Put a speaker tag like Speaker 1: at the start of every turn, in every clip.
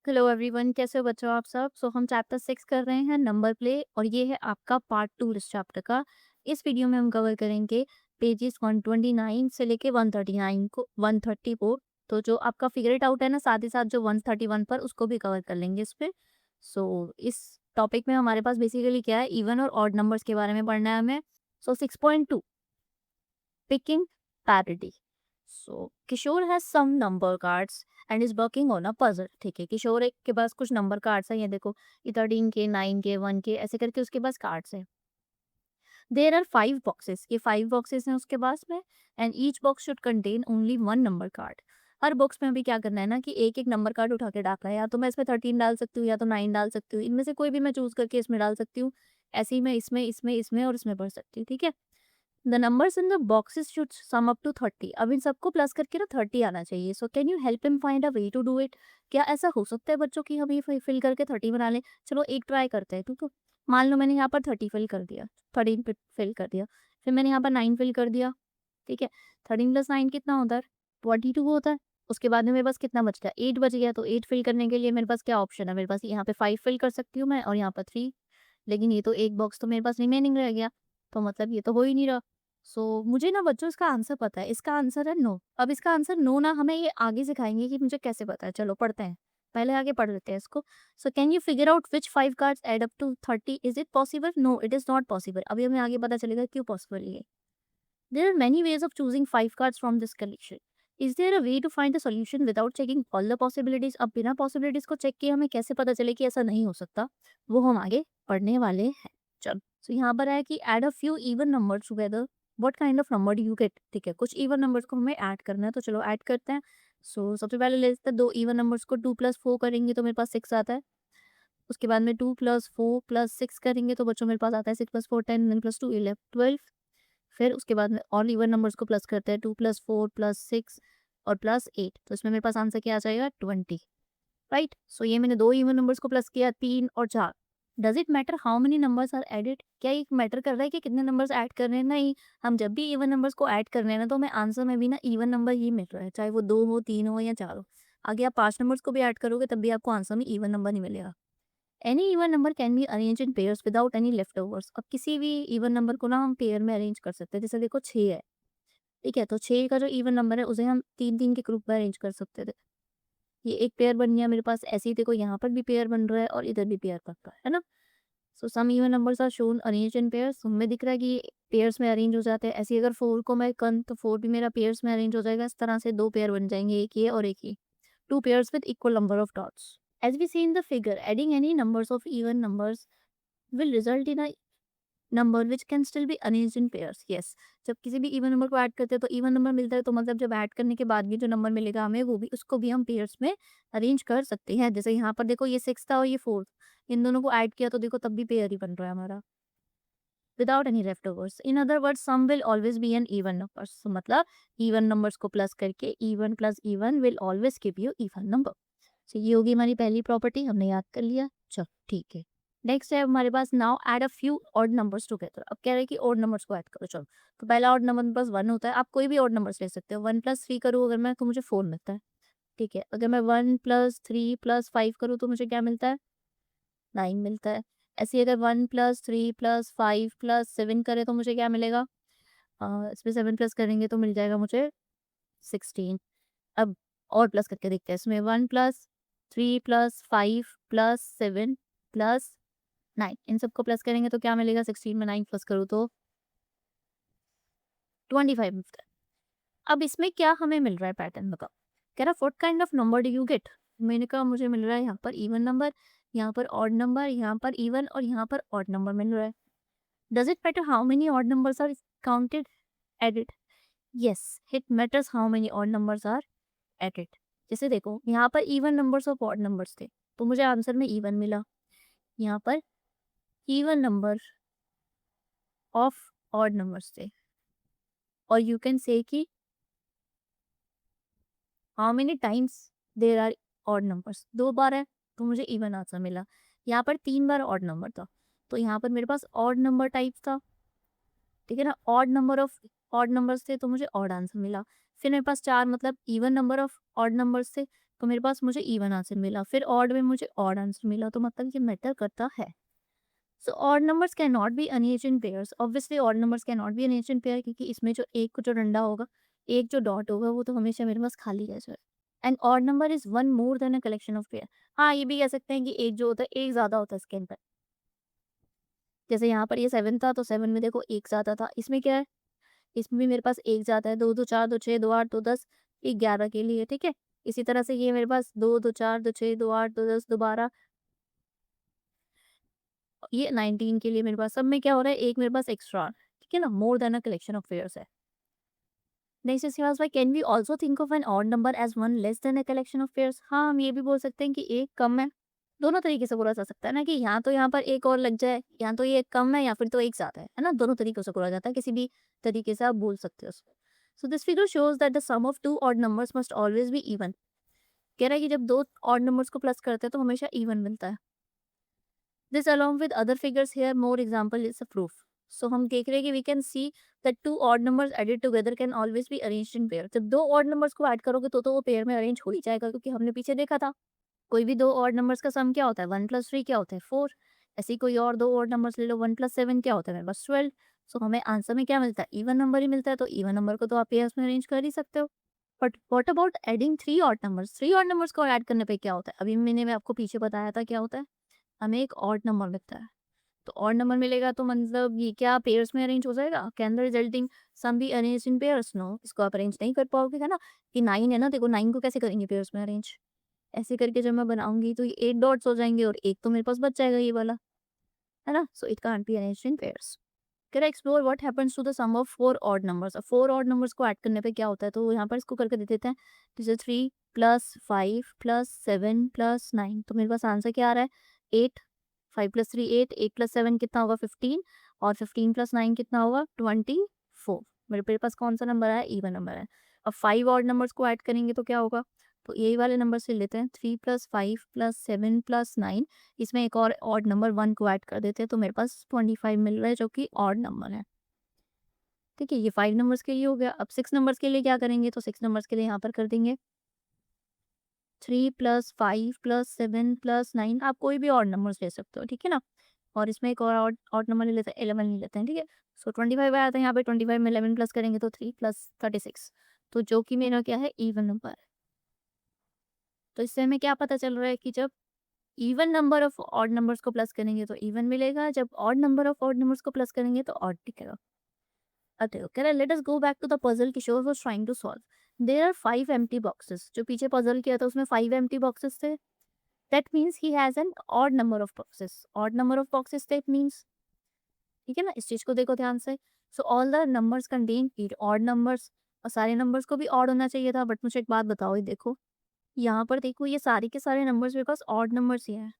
Speaker 1: Hello everyone, कैसे हो बच्चों आप सब। हम चैप्टर 6 कर रहे हैं नंबर प्ले और ये है आपका पार्ट 2 इस चैप्टर का। इस वीडियो में हम कवर करेंगे पेजेस 129 से लेके 139 को 130 को। तो जो आपका फिगर इट आउट है ना, साथ ही साथ जो 131 पर उसको भी कवर कर लेंगे इस पे। इस टॉपिक में हमारे पास बेसिकली क्या है, इवन और ऑड नंबर्स के बारे में पढ़ना है हमें। 6.2 picking parody. Kishore has some number cards and is working on a puzzle. ठीक है, किशोर एक के पास कुछ नंबर कार्ड्स हैं, ये देखो, ये 13 के, 9 के, 1 के, ऐसे करके उसके पास कार्ड्स हैं। देयर आर 5 बॉक्सेस, ये 5 बॉक्सेस हैं उसके पास में, and each box should contain only 1 number card. Her box में अभी क्या करना है ना कि एक एक नंबर कार्ड उठा के डालना है। या तो मैं इसमें 13 डाल सकती हूँ या तो 9 डाल सकती हूँ, इनमें से कोई भी मैं चूज करके इसमें डाल सकती हूँ। ऐसे ही मैं इसमें इसमें इसमें और इसमें भर सकती हूँ। ठीक है, the numbers in the boxes should sum up to 30। अब इन सबको प्लस करके ना 30 आना चाहिए। So can you help him find a way to do it. क्या ऐसा हो सकता है बच्चों की हम ये फिल करके 30 बना लें। चलो एक ट्राई करते हैं। तो मान लो मैंने यहाँ पर 30 फिल कर दिया, 13 फिल कर दिया, फिर मैंने यहाँ पर 9 फिल कर दिया। ठीक है, 13 प्लस 9 कितना होता है, 22 होता है। उसके बाद में मेरे पास कितना बच गया, 8 बच गया। तो 8 फिल करने के लिए मेरे पास क्या ऑप्शन है, मेरे पास यहाँ पे 5 फिल कर सकती हूँ मैं और यहाँ पर 3। लेकिन ये तो एक बॉक्स तो मेरे पास रिमेनिंग रह गया, तो मतलब ये तो हो ही नहीं रहा। मुझे ना बच्चों इसका आंसर पता है, इसका आंसर है नो। अब इसका आंसर नो ना हमें ये आगे सिखाएंगे कि मुझे कैसे पता है। चलो पढ़ते हैं, पहले आगे पढ़ लेते हैं इसको। Can you figure out which 5 cards add up to 30, is it possible. No it is not possible. अभी हमें आगे पता चलेगा क्यों पॉसिबल ये। There are many ways of choosing 5 cards from this collection. Is there a way to find the solution without checking all the possibilities. अब बिना possibilities को चेक किए हमें कैसे पता चले कि ऐसा नहीं हो सकता, वो हम आगे पढ़ने वाले हैं। चल, यहाँ पर है कि add a few even numbers together, what kind of number do you get. ठीक है, कुछ इवन नंबर्स को हमें ऐड करना है, तो चलो ऐड करते हैं। सबसे पहले ले लेते हैं दो इवन नंबर्स को। 2 + 4 करेंगे तो मेरे पास 6 आता है। उसके बाद में 2 + 4 + 6 करेंगे तो बच्चों मेरे पास आता है 6 + 4 10, 9 + 2 11 12। फिर उसके बाद में और इवन नंबर्स को प्लस करते हैं, 2 + 4 + 6 और +8। तो इसमें मेरे पास आंसर क्या आ जाएगा, 20। राइट। ये मैंने दो इवन नंबर्स को प्लस किया, 3 और 4। Does it matter how many numbers are added. क्या ये मैटर कर रहा है कि कितने नंबर्स ऐड कर रहे हैं। नहीं, हम जब भी इवन नंबर्स को ऐड कर रहे हैं ना, तो हमें आंसर में भी ना इवन नंबर ही मिल रहा है, चाहे वो 2 हो, 3 हो या 4 हो। आगे आप 5 नंबर्स को भी ऐड करोगे तब भी आपको आंसर में इवन नंबर नहीं मिलेगा। Any even number can be arrange in pairs without any left overs. अब किसी भी इवन नंबर को ना हम पेयर में अरेंज कर सकते हैं। जैसे देखो 6 है, ठीक है, तो 6 का जो इवन नंबर है उसे हम 3-3 के ग्रुप में अरेंज कर सकते थे। ये एक पेयर बन गया मेरे पास। ऐसे ही देखो यहाँ पर भी पेयर बन रहा है और इधर भी पेयर बन रहा है ना। Some even numbers are shown arrange in pairs. हमें दिख रहा है कि पेयर्स में अरेंज हो जाते हैं। ऐसे ही अगर 4 को मैं कन तो 4 भी मेरा पेयर्स में अरेंज हो जाएगा। इस तरह से दो पेयर बन जाएंगे, एक ये और एक ये। 2 pairs with equal number of dots. As we see in the figure, adding any numbers of even numbers will result in a number which can still be arranged in pairs. Yes, जब किसी भी even number को add करते हैं तो even number मिलता है, तो मतलब जब ऐड करने के बाद भी जो नंबर मिलेगा हमें, वो भी उसको भी हम पेयर्स में अरेंज कर सकते हैं। जैसे यहाँ पर देखो, ये 6 था और ये 4, इन दोनों को ऐड किया तो देखो तब भी पेयर ही बन रहा है हमारा, without any leftovers. In other words sum will always be an even number. मतलब इवन नंबर्स को प्लस करके even plus even will always give you even number. ये होगी हमारी पहली प्रॉपर्टी, हमने याद कर लिया। चलो ठीक है, नेक्स्ट है हमारे पास now add a few odd numbers together. अब कह रहे हैं कि ऑड नंबर्स को ऐड करो। चलो, तो पहला ऑड नंबर प्लस 1 होता है। आप कोई भी ऑड नंबर्स ले सकते हो। 1 + 3 करूँ अगर मैं, तो मुझे 4 मिलता है। ठीक है, अगर मैं 1 + 3 + 5 करूँ तो मुझे क्या मिलता है, 9 मिलता है। ऐसे ही अगर 1 + 3 + 5 + 7 करें तो मुझे क्या मिलेगा, इसमें 7 प्लस करेंगे तो मिल जाएगा मुझे 16। अब और प्लस करके देखते हैं इसमें, 1 + 3 + 5 + 7 + 9, इन सबको प्लस करेंगे तो क्या मिलेगा, 16 में 9 प्लस करूँ तो 25 मिलता है। अब इसमें क्या हमें मिल रहा है पैटर्न बताओ। कह रहा what kind of number do you gate. मैंने कहा मुझे मिल रहा है यहाँ पर इवन नंबर, यहाँ पर ऑड नंबर, यहाँ पर इवन और यहाँ पर ऑड नंबर मिल रहा है। Does it matter how many odd numbers are counted added. Yes, it matters how many odd numbers are added. जैसे देखो यहाँ पर इवन नंबर्स और ऑड नंबर्स थे, तो मुझे आंसर में इवन मिला। यहाँ पर even number of odd numbers थे, और यू कैन से कि how many times there are odd numbers. 2 बार है तो मुझे इवन आंसर मिला। यहाँ पर 3 बार ऑड नंबर था, तो यहाँ पर मेरे पास ऑड नंबर टाइप था। ठीक है ना, odd number of odd numbers थे तो मुझे ऑड आंसर मिला। फिर मेरे पास 4 मतलब even number of odd numbers थे, तो मेरे पास मुझे इवन आंसर मिला, फिर ऑड में मुझे ऑड आंसर मिला, तो मतलब ये मैटर करता है। So odd numbers can not be arranged in pairs, obviously odd numbers can not be arranged in pair, क्योंकि इसमें जो एक को जो डंडा होगा, एक जो डॉट होगा, वो तो हमेशा मेरे पास खाली रह जाए। And odd number is one more than a collection of pair. हाँ, ये भी कह सकते हैं कि एक जो होता है एक ज्यादा होता है इसके अंदर। जैसे यहाँ पर ये 7 था, तो 7 में देखो एक ज़्यादा था। इसमें क्या है? इसमें भी मेरे पास एक ज़्यादा है। 2 2 4 2 6 2 8 2 10, ये 11 के लिए, ठीक है? इसी तरह से ये मेरे पास 2 2 4 2 6 2 8 2 10 2 12, ये 19 के लिए मेरे पास। सब में क्या हो रहा है? एक मेरे पास एक्स्ट्रा, ठीक है ना? More than a collection of pairs है। नेक्स्ट इसके पास भाई, can we also think of an odd number as one less than a collection of pairs? हाँ, हम ये भी बोल सकते हैं कि एक कम है। दोनों तरीके से बोला जा सकता है ना, कि यहाँ तो यहाँ पर एक और लग जाए, या तो ये एक कम है या फिर तो एक ज़्यादा है ना? दोनों तरीकों से बोला जाता है, किसी भी तरीके से आप बोल सकते हो उसको। So this figure shows that the sum of two odd numbers must always be even. कह रहा है कि जब दो ऑड नंबर्स को प्लस करते हैं तो हमेशा इवन मिलता है। This along with other figures here more example is a proof. So हम देख रहे हैं कि we can see that two odd numbers added together can always be arranged in pair. जब दो ऑड नंबर्स को ऐड करोगे तो वो पेयर में अरेंज हो ही जाएगा, क्योंकि हमने पीछे देखा था कोई भी दो ऑड नंबर्स का सम क्या होता है? 1 + 3 क्या होता है? 4। ऐसे ही कोई और दो ऑड नंबर्स ले लो, 1 + 7 क्या होता है? मेरे पास 12। सो हमें आंसर में क्या मिलता है? इवन नंबर ही मिलता है, तो इवन नंबर को तो आप पेयर्स में अरेंज कर ही सकते हो। But what about adding 3 odd numbers? 3 odd numbers को ऐड करने पे क्या होता है? अभी मैंने मैं आपको पीछे बताया था क्या होता है? हमें एक ऑड नंबर मिलता है। तो ऑड नंबर मिलेगा तो मतलब ये क्या पेयर्स में अरेंज हो जाएगा? Can the resulting sum be arranged in pairs? No, इसको आप अरेंज नहीं कर पाओगे, है ना? कि 9 है ना, देखो 9 को कैसे करेंगे पेयर्स में अरेंज? ऐसे करके जब मैं बनाऊँगी तो ये 8 डॉट्स हो जाएँगे और एक तो मेरे पास बच जाएगा ये वाला, है ना? So it can't be arranged in pairs. Can I explore what happens to the sum of 4 odd numbers? अब 4 ऑड नंबर्स को ऐड करने पे क्या होता है? तो यहाँ पर इसको करके दे देते हैं। जैसे 3 + 5 + 7 + 9, तो मेरे पास आंसर क्या आ रहा है? 8। 5 + 3 8, 8 + 7 कितना होगा? 15, और 15 + 9 कितना होगा? 24। मेरे पास कौन सा नंबर आया? इवन नंबर है। अब 5 ऑड नंबर्स को ऐड करेंगे तो क्या होगा? तो यही वाले नंबर से लेते हैं, 3 + 5 + 7 + 9, इसमें एक और ऑड नंबर 1 को ऐड कर देते हैं, तो मेरे पास 25 मिल रहा है, जो कि ऑड नंबर है। ठीक है, ये 5 नंबर्स के लिए हो गया। अब 6 नंबर्स के लिए क्या करेंगे? तो 6 नंबर्स के लिए यहाँ पर कर देंगे 3 + 5 + 7 + 9, आप कोई भी ऑड नंबर्स ले सकते हो, ठीक है ना? और इसमें एक और ऑड ऑड नंबर ले लेते हैं, 11 ले लेते हैं, ठीक है? सो 25 आया था यहाँ पे, 25 में 11 प्लस करेंगे तो 3 + 36, तो जो कि मेरा क्या है? इवन नंबर है। तो इससे हमें क्या पता चल रहा है कि जब even number of odd numbers को प्लस करेंगे तो इवन मिलेगा, जब odd number of odd numbers को प्लस करेंगे तो ऑड दिखेगा। अतः कह let us go back to the puzzle Kishore was trying to solve. There are 5 empty boxes. जो पीछे पजल किया था उसमें 5 एम्प्टी बॉक्सेस थे। That means he has an odd number of boxes. Odd number of boxes that means, ठीक है ना? इस चीज को देखो ध्यान से। So all the numbers contain at odd numbers, और सारे नंबर्स को भी ऑड होना चाहिए था, बट मुझे एक बात बताओ, ये देखो यहाँ पर देखो, ये सारे के सारे नंबर्स मेरे पास ऑड नंबर्स ही हैं।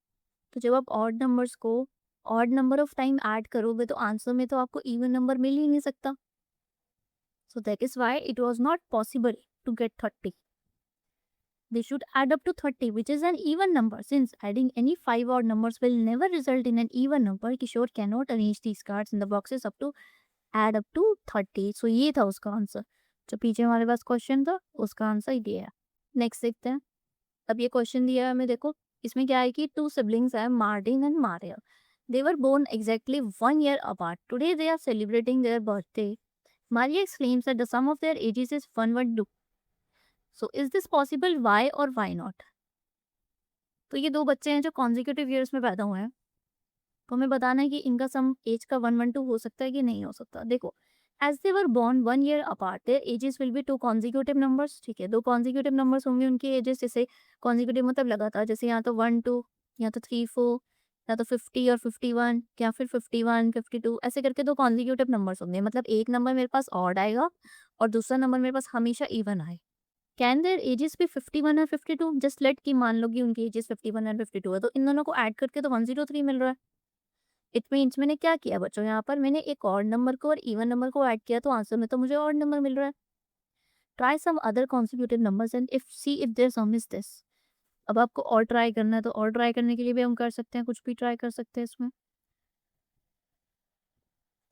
Speaker 1: तो जब आप ऑड नंबर्स को odd number of time add करोगे तो आंसर में तो आपको इवन नंबर मिल ही नहीं सकता। So that is why it was not possible to get 30। They should add up to 30, which is an even number. Since adding any 5 odd numbers will never result in an even number, Kishore cannot arrange these cards in the boxes up to add up to 30. So ये था उसका answer. जो पीछे हमारे पास question था उसका answer ये है। नेक्स्ट देखते हैं। अब ये क्वेश्चन दिया है हमें, देखो इसमें क्या है कि 2 siblings है, Martin and Maria. They were born exactly 1 year apart. Today they are celebrating their birthday. Maria exclaims that the sum of their ages is 112. So is this possible? Why or why not? तो ये 2 बच्चे हैं जो consecutive years में पैदा हुए हैं। तो हमें बताना है कि इनका सम एज का 112 हो सकता है कि नहीं हो सकता। देखो, as they were born 1 year apart, their ages will be 2 consecutive numbers. ठीक है, 2 कॉन्सेक्यूटिव नंबर्स होंगे उनके एजेस, जैसे कॉन्सेक्यूटिव मतलब लगातार, जैसे यहाँ तो 1 2, या तो 3 4, या तो 50 और 51, या फिर 51 52, ऐसे करके 2 कॉन्सेक्यूटिव नंबर्स होंगे। मतलब एक नंबर मेरे पास ऑड आएगा और दूसरा नंबर मेरे पास हमेशा इवन आए। कैन देयर एजेस बी 51 और 52? जस्ट लेट कि मान लो कि उनकी एजेस 51 और 52 है, तो इन दोनों को ऐड करके तो 103 मिल रहा है। इट मीन्स मैंने क्या किया बच्चों, यहाँ पर मैंने एक ऑड नंबर को और इवन नंबर को ऐड किया, तो आंसर में तो मुझे ऑड नंबर मिल रहा है। Try some other consecutive numbers and if see if their sum is this. अब आपको और ट्राई करना है, तो और ट्राई करने के लिए भी हम कर सकते हैं, कुछ भी ट्राई कर सकते हैं इसमें।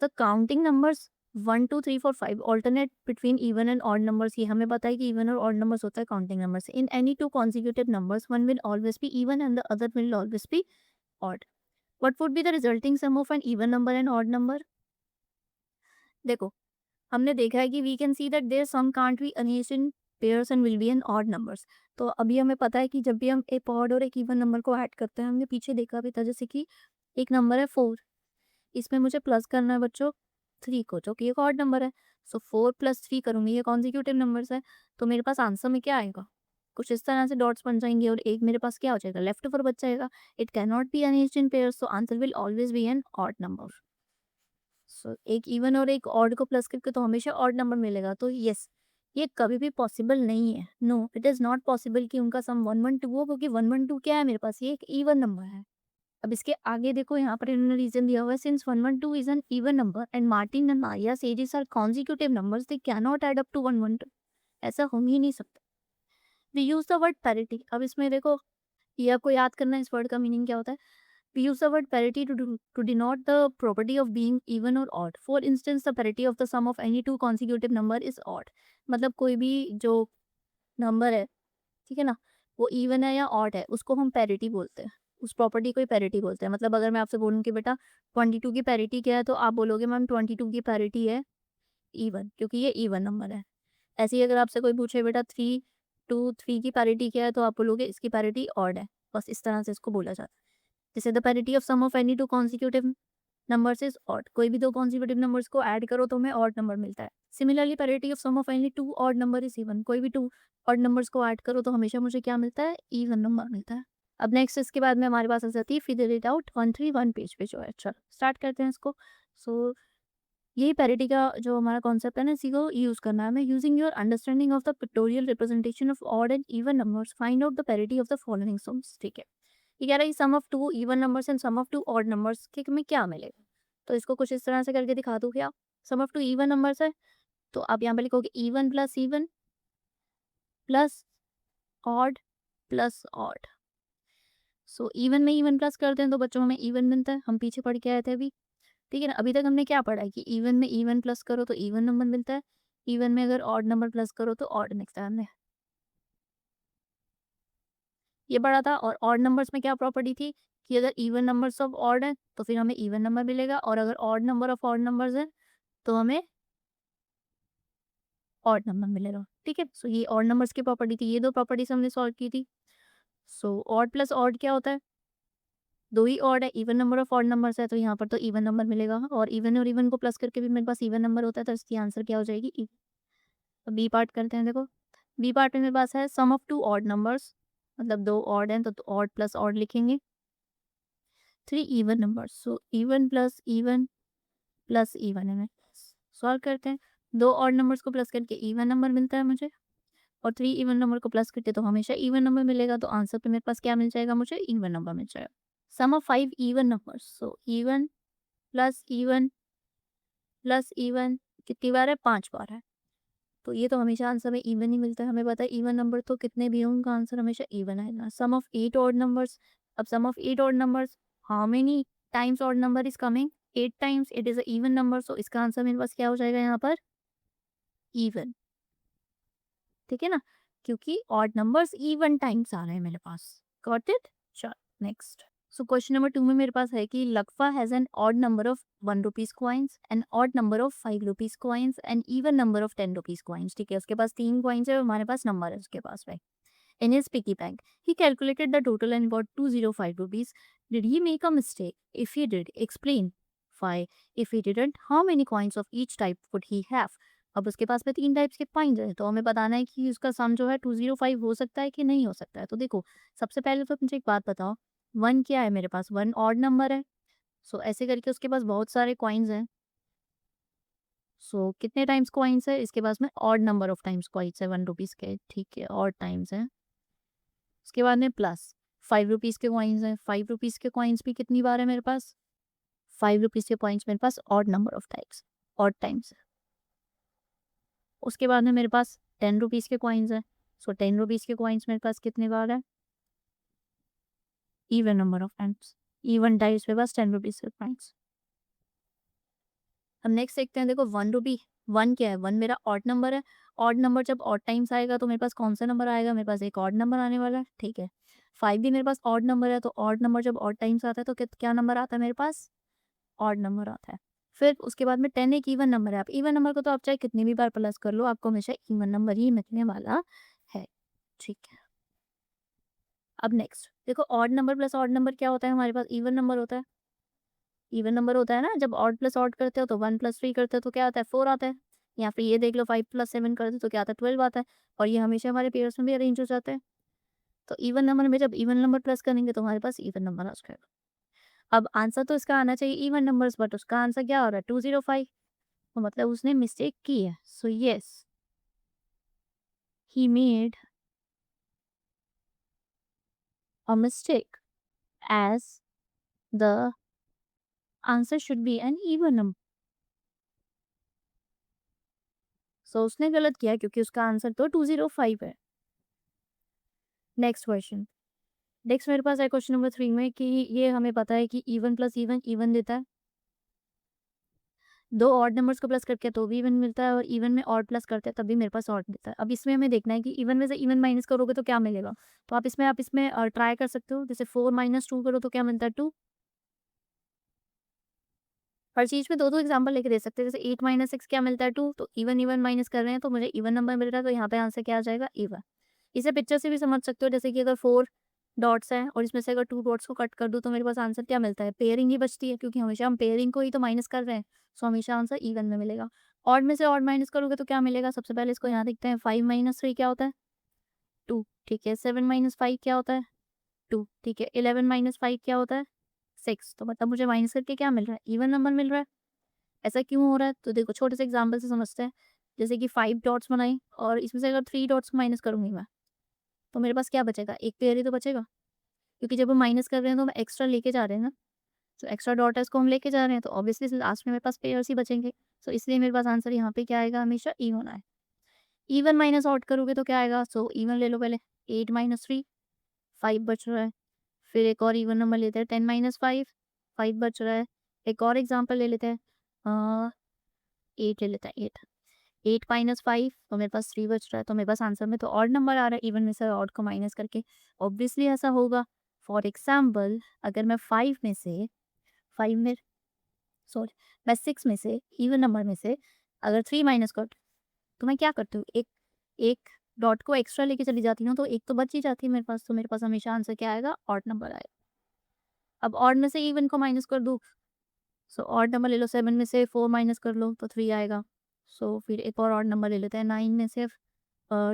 Speaker 1: The counting numbers 1 2 3 4 5 alternate between even and odd numbers, ये हमें पता है कि इवन और ऑड नंबर्स होता है counting numbers. In any two consecutive numbers one will always be even and the other will always be odd. What would be the resulting sum of an even number and odd number? देखो, हमने देखा है कि we can see that their sum can't be arranged in pairs and will be in odd numbers. तो अभी हमें पता है कि जब भी हम एक ऑड और एक इवन नंबर को ऐड करते हैं, हमने पीछे देखा भी था, जैसे कि एक नंबर है 4, इसमें मुझे प्लस करना है बच्चों 3 को, जो कि एक ऑड नंबर है। सो 4 प्लस 3 करूंगी, ये कॉन्जिक्यूटिव नंबर्स है। तो मेरे पास आंसर में क्या आएगा? कुछ इस तरह से डॉट्स बन जाएंगे और एक मेरे पास क्या हो जाएगा, लेफ्ट ओवर बच जाएगा। It can not be arranged in pairs, so answer will always be an odd number. So एक इवन और एक ऑड को प्लस करके तो हमेशा ऑड नंबर मिलेगा। तो यस, ये कभी भी पॉसिबल नहीं है। No, it is not possible कि उनका सम 1 1 2 हो, क्योंकि 1 1 2 क्या है मेरे पास, ये एक इवन नंबर है। अब इसके आगे देखो, यहाँ पर इन्होंने रीजन दिया हुआ है, since 1 1 2 is an even number and Martin and Maria says are consecutive numbers, they can not add up to 1 1 2। ऐसा हो ही नहीं सकता। We use the word parity. अब इसमें देखो, ये आपको याद करना है इस वर्ड का मीनिंग क्या होता है। We use the word parity to denote the property of being even or odd. For instance, the parity of the sum of any two consecutive number is odd. मतलब कोई भी जो नंबर है, ठीक है ना, वो इवन है या ऑड है, उसको हम पैरिटी बोलते हैं। उस प्रॉपर्टी को ही पैरिटी बोलते हैं। मतलब अगर मैं आपसे बोलूँ कि बेटा 22 की पैरिटी क्या है, तो आप बोलोगे मैम 22 की पैरिटी है इवन, क्योंकि ये इवन नंबर है। ऐसे ही अगर आपसे कोई पूछे बेटा 3 2 3 की पैरिटी क्या है, तो आप बोलोगे इसकी पैरिटी ऑड है। बस इस तरह से इसको बोला जाता है। जैसे the parity of sum of any two consecutive numbers is odd. कोई भी दो कॉन्सिक्यूटिव नंबर्स को ऐड करो तो हमें ऑड नंबर मिलता है। Similarly parity of sum of any two odd number is even. कोई भी टू ऑड नंबर्स को ऐड करो तो हमेशा मुझे क्या मिलता है, इवन नंबर मिलता है। अब नेक्स्ट इसके बाद में हमारे पास आ जाती है फिगर इट आउट 1 3 1 पेज पे जो है। चलो स्टार्ट करते हैं इसको। सो यही पैरिटी का जो हमारा कॉन्सेप्ट है ना, इसी को यूज करना है हमें। Using your understanding of the pictorial representation of odd and even numbers, find out the parity of the following sums. ठीक है, ये कह रहा है sum of two even numbers and sum of two odd numbers के में क्या मिलेगा। तो इसको कुछ इस तरह से करके दिखा दूँ क्या। सम ऑफ टू इवन नंबर्स है, तो आप यहाँ पे लिखोगे even plus odd plus odd. So even में इवन प्लस करते हैं तो बच्चों हमें इवन मिलता है। हम पीछे पढ़ के आए थे अभी, ठीक है ना। अभी तक हमने क्या पढ़ा है कि इवन में इवन प्लस करो तो इवन नंबर मिलता है, इवन में अगर ऑड नंबर प्लस करो तो ऑड मिलता है। हमने ये पढ़ा था। और ऑड नंबर्स में क्या प्रॉपर्टी थी कि अगर इवन नंबर्स ऑफ ऑड है तो फिर हमें इवन नंबर मिलेगा, और अगर odd number of odd numbers है तो हमें ऑड नंबर मिलेगा। ठीक है, सो ये ऑड नंबर्स की प्रॉपर्टी थी। ये दो प्रॉपर्टीज हमने सॉल्व की थी। सो ऑड प्लस ऑड क्या होता है, दो ही ऑड है, even number of odd numbers है, तो यहाँ पर तो इवन नंबर मिलेगा। और इवन को प्लस करके भी मेरे पास इवन नंबर होता है, तो इसकी आंसर क्या हो जाएगी, even। तो बी पार्ट करते हैं। देखो बी पार्ट में मेरे पास है sum of two odd numbers, मतलब दो ऑड हैं तो ऑड प्लस ऑड लिखेंगे। 3 even numbers, so even plus even है। सॉल्व करते हैं। दो ऑड नंबर्स को प्लस करके इवन नंबर मिलता है मुझे, और 3 इवन नंबर को प्लस करते तो हमेशा इवन नंबर मिलेगा। तो आंसर पे मेरे पास क्या मिल जाएगा, मुझे इवन नंबर मिल जाएगा। Sum of 5 even numbers, so even plus even कितनी बार है, 5 बार है। तो ये तो हमेशा आंसर में इवन ही मिलता है। हमें पता है इवन नंबर तो कितने भी हों उनका आंसर हमेशा इवन आएगा। Sum of 8 odd numbers. अब sum of 8 odd numbers, how many times odd number is coming, 8 times. It is a even number, so इसका आंसर मेरे पास क्या हो जाएगा यहाँ पर, इवन। ठीक है ना, क्योंकि ऑड नंबर्स इवन टाइम्स आ रहे हैं मेरे पास। Got it. चलो नेक्स्ट। सो क्वेश्चन नंबर 2 में मेरे पास है कि लकफा has an odd number of 1 rupees coins, an odd number of 5 rupees coins, an even number of 10 rupees coins. ठीक है, उसके पास 3 कॉइन्स है और हमारे पास नंबर है उसके पास भाई। In his piggy bank, he calculated the total and got 205 rupees. Did he make a mistake? If he did, explain why. If he didn't, how many coins of each type would he have? अब उसके पास में 3 types के coins हैं, तो हमें बताना है कि उसका सम जो है 205 हो सकता है कि नहीं हो सकता है। तो देखो, सबसे पहले तो मुझे एक बात बताओ, 1 क्या है मेरे पास, 1 ऑड नंबर है। सो ऐसे करके उसके पास बहुत सारे कॉइन्स हैं। सो कितने टाइम्स कॉइन्स है इसके पास में, odd number of times coins है 1 रुपीज़ के। ठीक है, ऑड टाइम्स है। उसके बाद में प्लस 5 रुपीज़ के कॉइन्स हैं। 5 रुपीज़ के कॉइन्स भी कितनी बार है मेरे पास, 5 रुपीज़ के कॉइन्स मेरे पास odd number of times, odd times है। उसके बाद में मेरे पास 10 रुपीज़ के कॉइन्स हैं। सो 10 रुपीज़ के कॉइन्स मेरे पास कितनी बार है, even number of times, even times मेरे पास 10 रुपीज़ के कॉइन्स। अब नेक्स्ट देखते हैं, देखो 1 रूपी, 1 क्या है, 1 मेरा ऑड नंबर है। ऑड नंबर जब ऑड टाइम्स आएगा तो मेरे पास कौन-सा नंबर आएगा, मेरे पास एक ऑड नंबर आने वाला है, ठीक है। 5 भी मेरे पास ऑड नंबर है, तो ऑड नंबर जब ऑड टाइम्स आता है तो क्या नंबर आता है मेरे पास? ऑड नंबर आता है। फिर उसके बाद में 10 एक इवन नंबर है। आप इवन नंबर को तो आप चाहे कितनी भी बार प्लस कर लो, आपको हमेशा इवन नंबर ही मिलने वाला है, ठीक है। अब नेक्स्ट देखो, odd number plus odd number क्या होता है हमारे पास? इवन नंबर होता है। इवन नंबर होता है ना, जब ऑड प्लस ऑड करते हो तो 1 प्लस 3 करते हो तो क्या आता है? 4 आता है। या फिर ये देख लो, 5 प्लस 7 करते हो तो क्या आता है? 12 आता है। और ये हमेशा हमारे पेयर्स में भी अरेंज हो जाते हैं। तो इवन नंबर में जब इवन नंबर प्लस करेंगे तो हमारे पास इवन नंबर आ जाएगा। अब आंसर तो इसका आना चाहिए इवन नंबर्स, बट उसका आंसर क्या हो रहा है? 205। तो मतलब उसने मिस्टेक की है। So yes, he made a mistake, as the answer should be an even number. So उसने गलत किया क्योंकि उसका आंसर तो 205 है। Next question. नेक्स्ट मेरे पास है क्वेश्चन नंबर 3 में कि ये हमें पता है कि इवन प्लस इवन इवन देता है। दो ऑड नंबर्स को प्लस करके तो भी इवन मिलता है, और इवन में ऑड प्लस करते हैं तब भी मेरे पास ऑड देता है। अब इसमें हमें देखना है कि इवन में से इवन माइनस करोगे तो क्या मिलेगा। तो आप इसमें ट्राई कर सकते हो। जैसे 4 माइनस 2 करो तो क्या मिलता है? 2। हर चीज़ में 2-2 एग्जांपल लेके दे सकते हैं। जैसे 8 माइनस 6 क्या मिलता है? 2। तो इवन इवन माइनस कर रहे हैं तो मुझे इवन नंबर मिल रहा है, तो यहाँ पे आंसर क्या आ जाएगा? इवन। इसे पिक्चर से भी समझ सकते हो, जैसे कि अगर 4 डॉट्स हैं और इसमें से अगर 2 डॉट्स को कट कर दूँ तो मेरे पास आंसर क्या मिलता है? पेयरिंग ही बचती है, क्योंकि हमेशा हम पेयरिंग को ही तो माइनस कर रहे हैं। सो हमेशा आंसर इवन में मिलेगा। ऑड में से ऑड माइनस करोगे तो क्या मिलेगा? सबसे पहले इसको यहाँ देखते हैं। 5 माइनस 3 क्या होता है? 2, ठीक है। 7 माइनस 5 क्या होता है? 2, ठीक है। 11 माइनस 5 क्या होता है? 6। तो मतलब मुझे माइनस करके क्या मिल रहा है? इवन नंबर मिल रहा है। ऐसा क्यों हो रहा है? तो देखो, छोटे से एग्जाम्पल से समझते हैं। जैसे कि 5 डॉट्स बनाई और इसमें से अगर 3 डॉट्स को माइनस करूँगी मैं, तो मेरे पास क्या बचेगा? एक पेयर ही तो बचेगा। क्योंकि जब हम माइनस कर रहे हैं तो हम एक्स्ट्रा लेके जा रहे हैं ना। जो एक्स्ट्रा डॉट है इसको हम लेके जा रहे हैं, तो ऑब्वियसली लास्ट में मेरे पास पेयर्स ही बचेंगे। सो इसलिए मेरे पास आंसर यहाँ पे क्या आएगा? हमेशा इवन आए। इवन माइनस ऑड करोगे तो क्या आएगा? सो इवन ले लो पहले। 8 माइनस 3, 5 बच रहा है। फिर एक और इवन नंबर लेते हैं। 10 माइनस 5, 5 बच रहा है। एक और एग्जाम्पल ले लेते हैं। 8 ले लेते हैं। 8 8 माइनस 5, तो मेरे पास 3 बच रहा है। तो मेरे पास आंसर में तो ऑड नंबर आ रहा है, इवन में से ऑड को माइनस करके। ऑब्वियसली ऐसा होगा। फॉर एग्जाम्पल, अगर मैं 5 में से 5 में सॉरी मैं 6 में से इवन नंबर में से अगर 3 माइनस कर, तो मैं क्या करती हूँ? एक एक डॉट को एक्स्ट्रा लेके चली जाती हूँ, तो एक तो बच ही जाती है मेरे पास। तो मेरे पास हमेशा आंसर क्या आएगा? ऑड नंबर आएगा। अब ऑड में से इवन को माइनस कर दूँ, सो ऑड नंबर ले लो। 7 में से 4 माइनस कर लो तो 3 आएगा। सो फिर एक और ऑड नंबर ले लेते हैं। 9 में से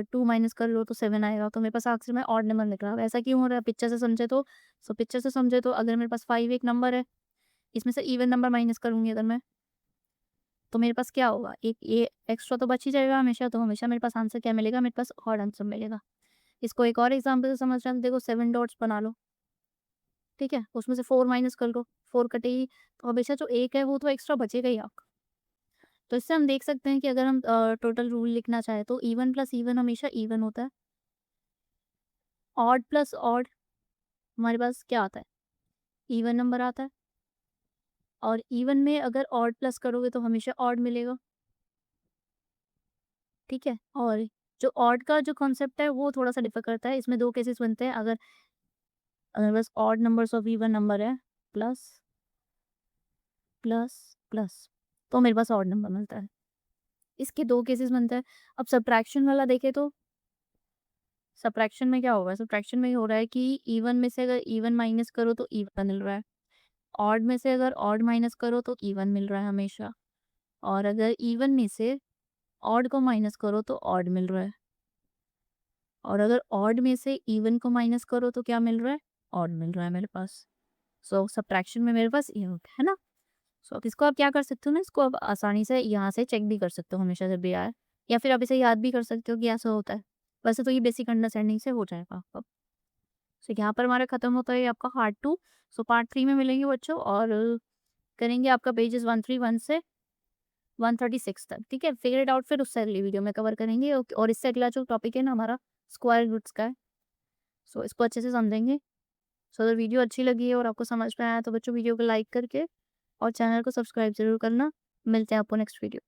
Speaker 1: 2 माइनस कर लो तो 7 आएगा। तो मेरे पास आखिर में ऑड नंबर निकला। अब ऐसा क्यों हो रहा है? पिक्चर से समझे तो। सो पिक्चर से समझे तो अगर मेरे पास 5 एक नंबर है, इसमें से इवन नंबर माइनस करूँगी अगर मैं, तो मेरे पास क्या होगा? एक ये एक्स्ट्रा तो बच ही जाएगा हमेशा। तो हमेशा मेरे पास आंसर क्या मिलेगा? मेरे पास ऑड आंसर मिलेगा। इसको एक और एग्जांपल से समझ रहे हैं। देखो, 7 डॉट्स बना लो, ठीक है? उसमें से 4 माइनस कर लो, 4 कटेगी, तो हमेशा जो 1 है वो तो एक्स्ट्रा बचेगा ही आपका। तो इससे हम देख सकते हैं कि अगर हम टोटल रूल लिखना चाहें तो इवन प्लस इवन हमेशा इवन होता है। ऑड प्लस ऑड हमारे पास क्या आता है? इवन नंबर आता है। और इवन में अगर ऑड प्लस करोगे तो हमेशा ऑड मिलेगा, ठीक है? और जो ऑड का जो कॉन्सेप्ट है वो थोड़ा-सा डिफर करता है। इसमें 2 केसेस बनते हैं। अगर अगर बस odd numbers of even number है, प्लस, प्लस, प्लस, तो मेरे पास ऑड नंबर मिलता है। इसके 2 केसेस बनते हैं। अब सब्ट्रैक्शन वाला देखें तो सब्ट्रैक्शन में क्या होगा? सब्ट्रैक्शन में ये हो रहा है कि इवन में से अगर इवन माइनस करो तो इवन मिल रहा है। ऑड में से अगर ऑड माइनस करो तो इवन मिल रहा है हमेशा। और अगर इवन में से ऑड को माइनस करो तो ऑड मिल रहा है। और अगर ऑड में से इवन को माइनस करो तो क्या मिल रहा है? ऑड मिल रहा है मेरे पास। सो सब्ट्रैक्शन में मेरे पास ये होता है ना? सो अब इसको आप क्या कर सकते हो ना, इसको आप आसानी से यहाँ से चेक भी कर सकते हो हमेशा जब भी आए, या फिर आप इसे याद भी कर सकते हो कि ऐसा होता है। वैसे तो ये बेसिक अंडरस्टैंडिंग से हो जाएगा आपका। सो यहाँ पर हमारा खत्म होता है आपका पार्ट 2। सो पार्ट 3 में मिलेंगे बच्चों, और करेंगे आपका पेजेस 131 से 136 तक, ठीक है? फिगर इट आउट फिर उससे अगली वीडियो में कवर करेंगे। और इससे अगला जो टॉपिक है ना हमारा, स्क्वायर रूट्स का है। सो इसको अच्छे से समझेंगे। सो अगर वीडियो अच्छी लगी है और आपको समझ में आया तो बच्चों वीडियो को लाइक करके और चैनल को सब्सक्राइब ज़रूर करना। मिलते हैं आपको नेक्स्ट वीडियो।